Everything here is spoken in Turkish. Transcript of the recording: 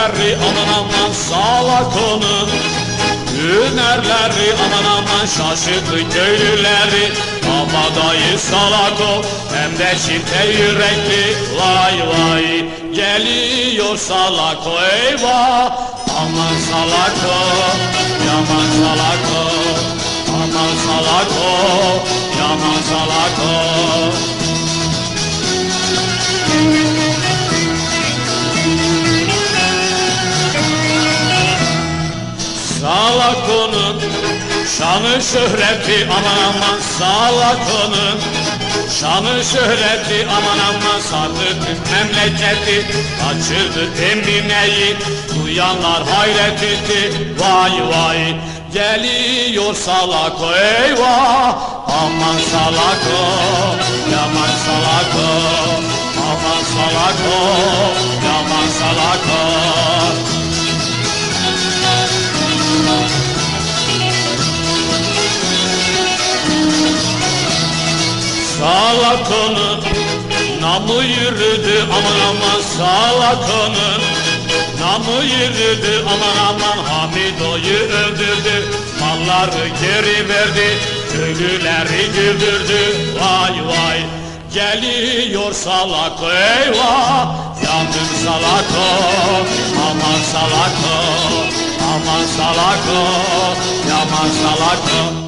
Hünerleri aman aman salak onun. Hünerleri aman aman şaşırttı köylüleri. Kabadayı salak o hem de çifte yürekli. Vay vay geliyor salak o eyvah. Aman salak o, yaman salak o. Aman salak o, yaman salak o. Salak onun şanı şöhreti aman aman salak onun. Şanı şöhreti aman aman sardı tüm memleketi. Kaçırdı Emine'yi duyanlar hayret etti. Vay vay geliyor salak o eyvah. Aman salak o, yaman salak o. Aman salak o, yaman salak o. Salak onun namı yürüdü aman aman salak onun. Namı yürüdü aman aman Hamido'yu öldürdü. Malları geri verdi, köylüleri güldürdü. Vay vay geliyor salak eyvah. Yandım salak o, aman salak o. Aman salak o, yaman salak o.